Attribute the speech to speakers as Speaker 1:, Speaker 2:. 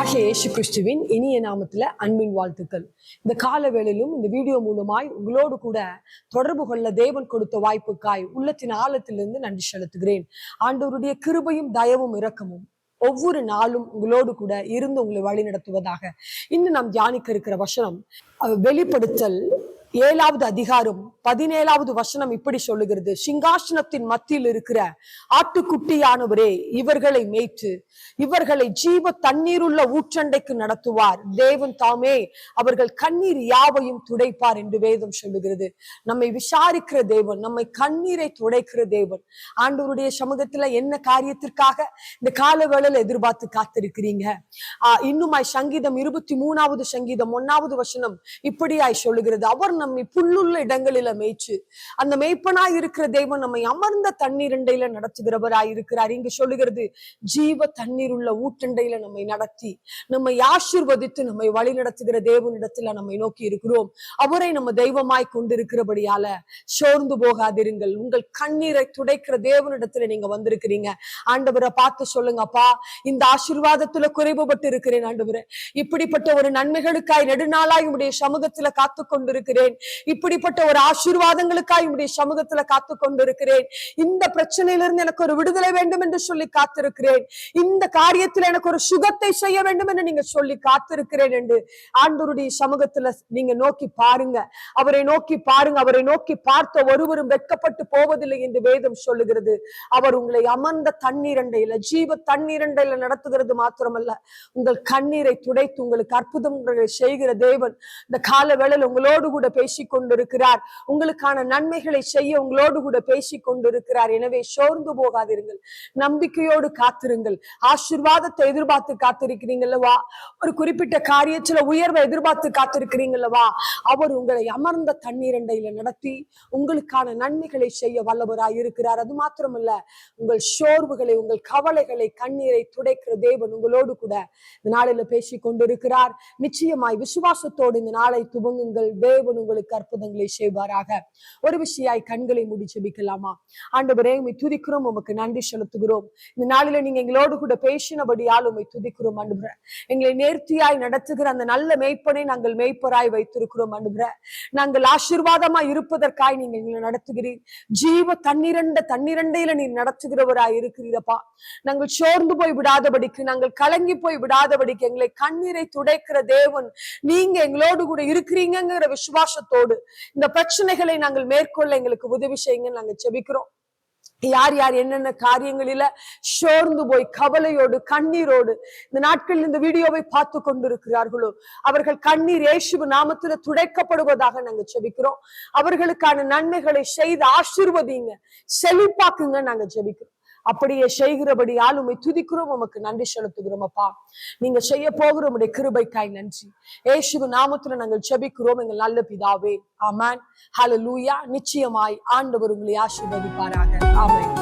Speaker 1: கர்த்தராகிய இயேசு கிறிஸ்துவின் இனிய நாமத்துல அன்பின் வாழ்த்துக்கள். இந்த கால வேளையிலும் இந்த வீடியோ மூலமாய் உங்களோடு கூட தொடர்பு கொள்ள தேவன் கொடுத்த வாய்ப்புக்காய் உள்ளத்தின் ஆழத்திலிருந்து நன்றி செலுத்துகிறேன். ஆண்டவருடைய கிருபையும் தயவும் இரக்கமும் ஒவ்வொரு நாளும் உங்களோடு கூட இருந்து உங்களை வழி நடத்துவதாக. இன்னும் நாம் தியானிக்க இருக்கிற வசனம் வெளிப்படுத்தல் 7வது அதிகாரம் 17வது வசனம் இப்படி சொல்லுகிறது: சிங்காசனத்தின் மத்தியில் இருக்கிற ஆட்டுக்குட்டியானவரே இவர்களை மேய்த்து இவர்களை ஜீவ தண்ணீருள்ள ஊற்றண்டைக்கு நடத்துவார். தேவன் தாமே அவர்கள் கண்ணீர் யாவையும் துடைப்பார் என்று வேதம் சொல்லுகிறது. நம்மை விசாரிக்கிற தேவன், நம்மை கண்ணீரை துடைக்கிற தேவன். ஆண்டவருடைய சமூகத்துல என்ன காரியத்திற்காக இந்த கால வேளையில எதிர்பார்த்து காத்திருக்கிறீங்க? இன்னுமாய் சங்கீதம் 23வது சங்கீதம் 1வது வசனம் இப்படியாய் சொல்லுகிறது: அவர் நம்மை புல்லுள்ள இடங்களில மேய்ச்சு, அந்த மேய்ப்பனாய் இருக்கிற தேவன் நம்மை அமர்ந்த தண்ணீரண்டையில நடத்துகிறவராய் இருக்கிறார். இங்கு சொல்லுகிறது ஜீவ தண்ணீர் உள்ள ஊற்றண்டையில நம்மை நடத்தி நம்மை ஆசீர்வதித்து நம்மை வழி நடத்துகிற தேவனிடத்துல நம்மை நோக்கி இருக்கிறோம். அவரை நம்ம தெய்வமாய் கொண்டிருக்கிறபடியால சோர்ந்து போகாதிருங்கள். உங்கள் கண்ணீரை துடைக்கிற தேவனிடத்துல நீங்க வந்திருக்கிறீங்க. ஆண்டவரை பார்த்து சொல்லுங்க: அப்பா, இந்த ஆசீர்வாதத்துல குறைவுபட்டு இருக்கிறேன் ஆண்டவரே. இப்படிப்பட்ட ஒரு நன்மைகளுக்காய் நெடுநாளாய் உடைய சமூகத்துல காத்து கொண்டிருக்கிறேன். இப்படிப்பட்ட ஒரு ஆசீர்வாதங்களுக்காய் உடைய சமூகத்துல காத்து கொண்டிருக்கிறேன். இந்த பிரச்சனையிலிருந்து எனக்கு ஒரு விடுதலை வேண்டும் என்று சொல்லி காத்திருக்கிறேன். இந்த காரியத்துல எனக்கு ஒரு சுகத்தை செய்ய வேண்டும் என்று நீங்க சொல்லி காத்திருக்கிறேன் என்று ஆண்டவருடைய சமூகத்துல நீங்க நோக்கி பாருங்க. அவரை நோக்கி பாருங்க. அவரை நோக்கி பார்த்த ஒருவரும் வெட்கப்பட்டு போவதில்லை என்று வேதம் சொல்லுகிறது. அவர் உங்களை அமர்ந்த தண்ணீரண்டையில, ஜீவ தண்ணீரண்டையில நடத்துகிறது மாத்திரமல்ல, உங்கள் கண்ணீரை துடைத்து உங்களுக்கு அற்புதங்களை செய்கிற தேவன் இந்த கால வேளையில் உங்களோடு கூட பேசிக் கொண்டிருக்கிறார். உங்களுக்கான நன்மைகளை செய்ய உங்களோடு கூட பேசிக் கொண்டிருக்கிறார். எனவே சோர்ந்து போகாதிருங்கள், நம்பிக்கையோடு காத்திருங்கள். ஆசீர்வாதத்தை எதிர்பார்த்து காத்திருக்கிறீங்களவா? ஒரு குறிப்பிட்ட காரியத்துல உயர்வை எதிர்பார்த்து காத்திருக்கிறீங்களவா? அவர் உங்களை அமர்ந்த தண்ணீரண்டையில நடத்தி உங்களுக்கான நன்மைகளை செய்ய வல்லவராய் இருக்கிறார். அது மாத்திரமல்ல, உங்கள் சோர்வுகளை, உங்கள் கவலைகளை, கண்ணீரை துடைக்கிற தேவன் உங்களோடு கூட இந்த நாளில பேசிக் கொண்டிருக்கிறார். நிச்சயமாய் விசுவாசத்தோடு இந்த நாளை துவங்குங்கள். தேவன் உங்களுக்கு அற்புதங்களை செய்வாராக. ஒரு விஷயாய் கண்களை மூடி ஜெபிக்கலாமா? ஆண்டவரே, உம்மை துதிக்கிறோம், உமக்கு நன்றி செலுத்துகிறோம். இந்த நாளில நீங்க எங்களோடு கூட பேசினபடியால் உம்மை துதிக்கிறோம் ஆண்டவரே. எங்களை நேர்த்தியாய் நடத்துகிற அந்த நல்ல மேய்ப்பனை நாங்கள் மேய்ப்பராய் வைத்திருக்கிறோம் ஆண்டவரே. நாங்கள் ஆசீர்வாதமாய் இருப்பதற்காய் நீங்க எங்களை நடத்துகிறீர். ஜீவ தண்ணீரண்டையில நீர் நடத்துகிறவராய் இருக்கிறீரப்பா. நாங்கள் சோர்ந்து போய் விடாதபடிக்கு, நாங்கள் கலங்கி போய் விடாதபடிக்கு எங்களை கண்ணீரை துடைக்கிற தேவன் நீங்க எங்களோடு கூட இருக்கிறீங்கிற விசுவாசத்தோடு இந்த பிரச்சனைகளை நாங்கள் மேற்கொள்ள எங்களுக்கு உதவி செய்யுங்க நாங்கள் ஜெபிக்கிறோம். யார் யார் என்னென்ன காரியங்களில சோர்ந்து போய் கவலையோடு கண்ணீரோடு இந்த நாட்களில் இந்த வீடியோவை பார்த்து கொண்டிருக்கிறார்களோ, அவர்கள் கண்ணீர் இயேசுவின் நாமத்துல துடைக்கப்படுவதாக நாங்க ஜெபிக்கிறோம். அவர்களுக்கான நன்மைகளை செய்து ஆசீர்வதிங்க, செழிப்பாக்குங்க நாங்க ஜெபிக்கிறோம். அப்படியே செய்கிறபடி ஆளுமை துதிக்கிறோம், உமக்கு நன்றி செலுத்துகிறோம் அப்பா. நீங்க செய்ய போகிற உம்முடைய கிருபைக்காய் நன்றி. இயேசுவின் நாமத்துல நாங்கள் ஜெபிக்கிறோம் எங்கள் நல்ல பிதாவே. ஆமென். ஹல்லேலூயா. நிச்சயமாய் ஆண்டவர் உங்களை ஆசீர்வதிப்பாராக. ஆமென்.